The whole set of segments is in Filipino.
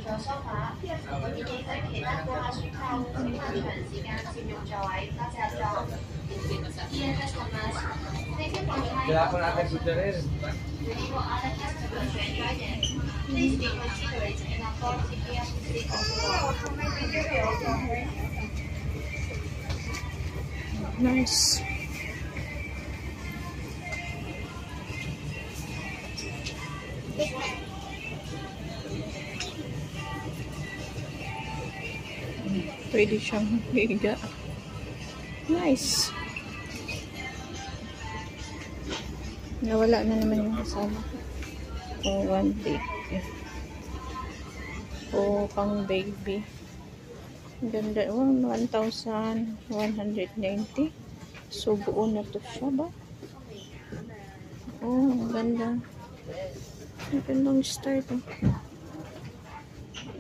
座梳化，我建議對其他顧客選購請勿長時間佔用座位，多謝合作。Dear customers, thank you for trying our enable other customers to enjoy them. Please be considerate and afford CPF seat also. Nice. Pwede siyang higa. Nice. Nawala na naman yung kasama. Oh, one big. Oh, pang baby. Ganda. 1,190. So, buo na to siya ba? Oh, ganda. Ang gandang style to.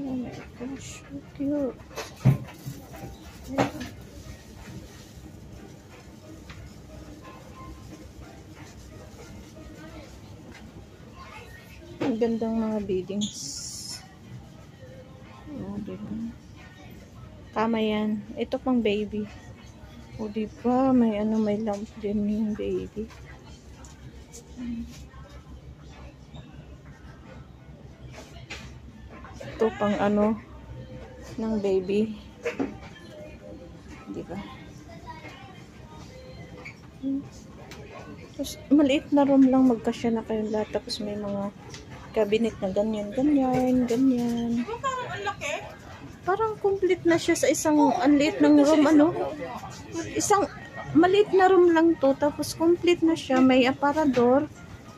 Oh my gosh. So cute. Ang gandang mga beadings. Oh, diba? Tama yan. Ito pang baby. O, diba? May ano, may lamp din yung baby. Ito pang ano ng baby. Diba? Tapos, maliit na room lang, magkasya na kayong lahat. Tapos may mga cabinet na ganyan, ganyan, ganyan. Parang ang laki. Parang complete na siya sa isang anliit ng room, ano? Isang maliit na room lang to, tapos complete na siya. May aparador.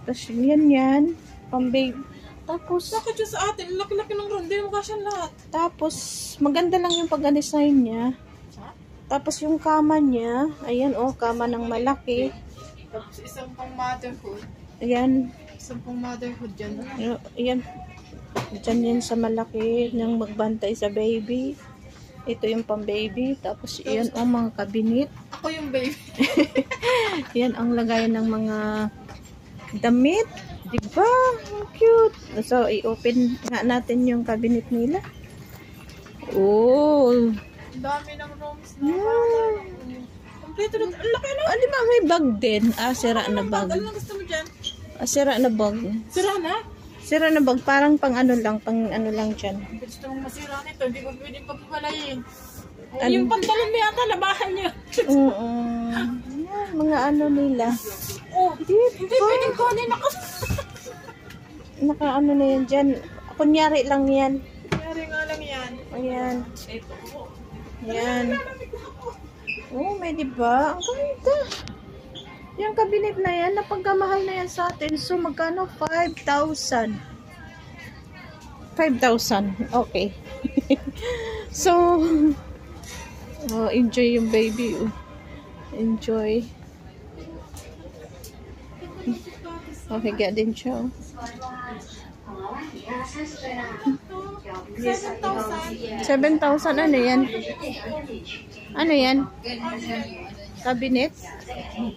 Tapos yan, pang baby. Tapos, Bakit yun sa atin? Laki-laki ng room. Hindi mo kasya lahat. tapos, maganda lang yung pag-design niya. Tapos yung kama niya, ayan oh, kama ng malaki. Tapos isang pang motherhood. Ayan, Isang pang motherhood dyan. ayan. Diyan yan sa malaki ng magbantay sa baby. Ito yung pang baby. Tapos yan ang mga kabinet. Ako yung baby. Yan ang lagayan ng mga damit. Diba? Ang cute. So, i-open nga natin yung cabinet nila. Oh. Ang dami ng rooms na. Kompleto na. Ang laki na. Ah, di ba may bag din? Ah, sira na bag. Ano lang gusto mo dyan? Ah, sira na bag. Sira na? Sira na bag. Parang pang ano lang dyan. Gusto mong masira nito. Hindi ko pwedeng pagpapalayin. Yung pantalon mo yata, labahan niyo. Oo. Yan, mga ano nila. Oh, hindi pwedeng kunin ako. Naka ano na yan dyan. Kunyari lang yan. Kaya nga lang yan. Ayan. Ito. Ayan. Oh, may diba? Ang ganda. Yung cabinet na yan, napagkamahal na yan sa atin. So, magkano? 5,000. 5,000. Okay. So, oh, enjoy yung baby. Oh. Enjoy. Okay, din siya. Oh. 7,000. Ano yan? Ano yan? Cabinet? Oh.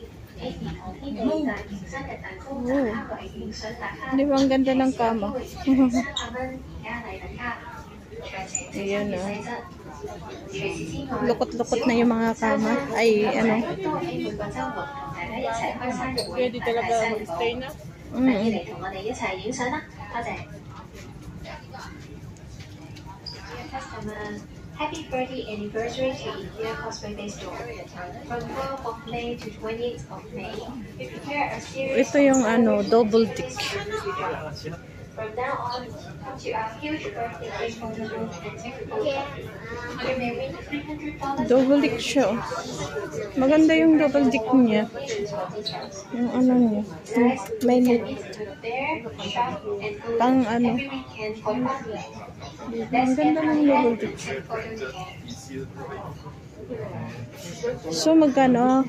Di ba ang ganda ng kama? Ayan o. Lukot-lukot na yung mga kama. Ay, ano. Pwede talaga mag-stay na. Happy birthday anniversary to India Causeway Bay Store. From 12th of May to 20th of May, we prepare a series Ito yung ano, double dick. From now on, come to our huge birthday gift from the room and take photos. You may win $300 Double dick siya. Oh. Maganda yung double dick niya. Yung ano niya. May net. there, shop, and go Pang ano. every weekend for fun. Ang ganda ng double dick. So, magkano?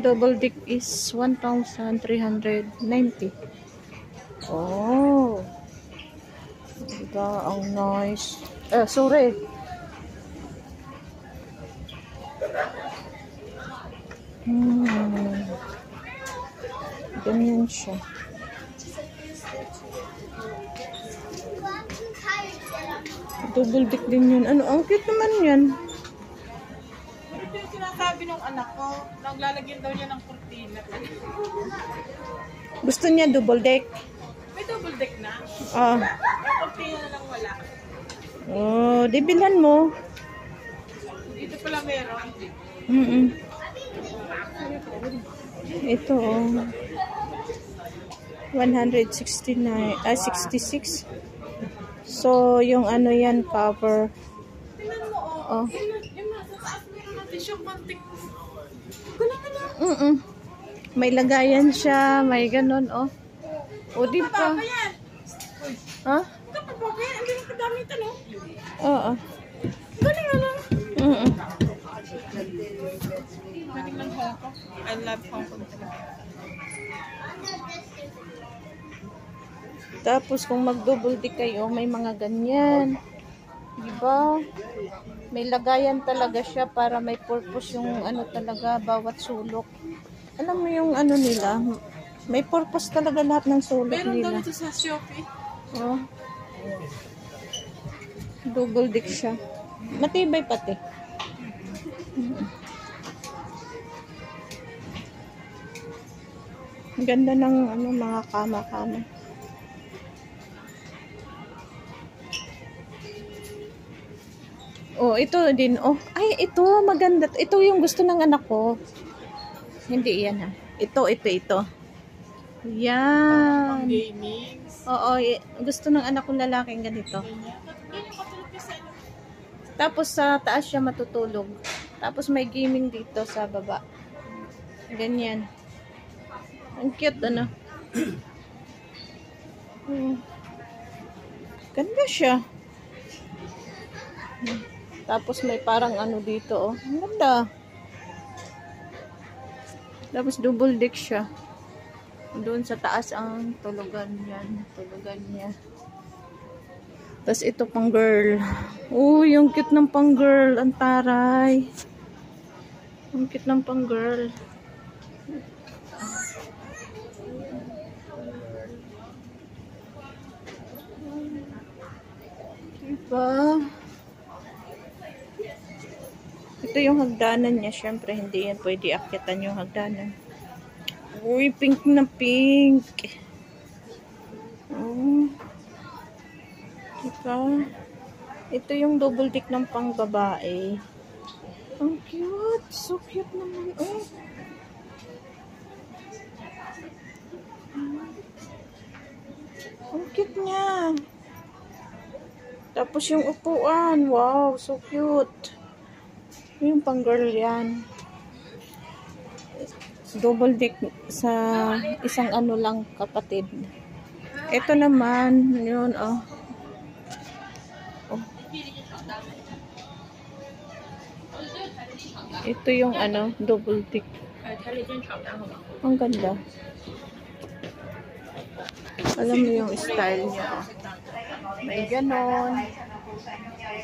Double dick is 1,390. Oh. Diba? Ang nice. Sorry. Ganyan siya. Double deck din yun. Ano, ang cute naman yan. Ito yung sinasabi ng anak ko. Naglalagyan daw niya ng kurtina. Gusto niya double deck. May double deck na. Ah. Yung kurtina na lang wala. Oh, di bilhan mo. Dito pala meron. Ito, oh. 66. So, yung ano yan, cover. Tingnan mo, Oh. Yung nasa taas meron natin siyang banting. Ganun na. May lagayan siya, may ganun, oh. O, di pa. Baba yan. Ha? Kapag baba yan, hindi mo kadamitan, no? Oo. Galing na lang. Galing ng Hong Kong. I love Hong Kong talaga. Tapos, kung mag-double deck kayo, may mga ganyan. Diba? May lagayan talaga siya para may purpose yung ano talaga, bawat sulok. Alam mo yung ano nila, may purpose talaga lahat ng sulok Meron daw nila. ito sa Shopee. Oh. Double deck siya. Matibay pati. Ang ganda ng ano, mga kama-kama. Oh, ito din. Oh, ay, ito maganda. Ito yung gusto ng anak ko. Hindi yan ha. Ito. Yan. Gaming. Oo, gusto ng anak ko lalaking ganito. Tapos sa taas siya matutulog. Tapos may gaming dito sa baba. Ganyan. Ang cute, ano? Ganda siya. Tapos may parang ano dito, oh. Ang ganda. Tapos double deck siya. Doon sa taas ang tulugan yan. Tulugan niya. Tapos ito pang girl. Oh, yung cute ng pang girl. Ang taray. Ang cute ng pang girl. Diba? Ito yung hagdanan niya. Siyempre, hindi yan pwede akyatan yung hagdanan. Uy, pink na pink. Oh. Diba? Ito yung double deck ng pang babae. Ang cute. So cute naman. Oh. Ang cute niya. Tapos yung upuan. Wow, so cute. Yung pang girl yan. Double deck sa isang ano lang kapatid. Ito naman, yun, oh. Ito yung ano, double deck. Ang ganda. Alam mo yung style niya, oh. May ganon.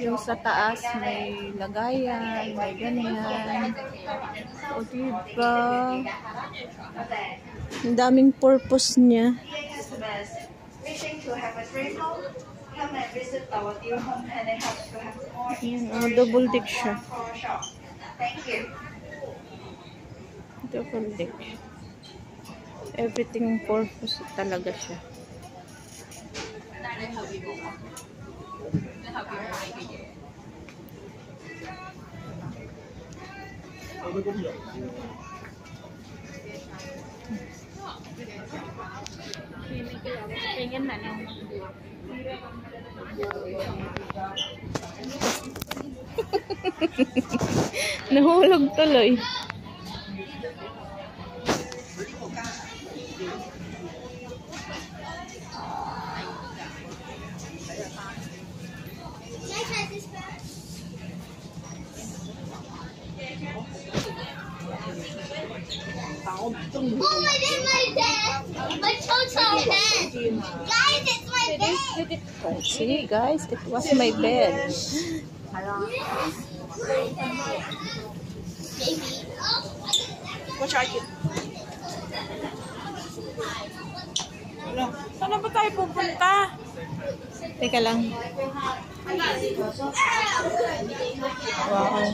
Yung sa taas may lagayan, may ganyan. O diba? Ang daming purpose niya. Ayan, double deck siya. Double deck. Everything purpose talaga siya. Nahulog tuloy. Oh my god, my bed! My Toto head! Guys, it's my bed! See, guys, it was my bed. What are you? Ano? Saan ba tayo pupunta? Teka lang. Wow.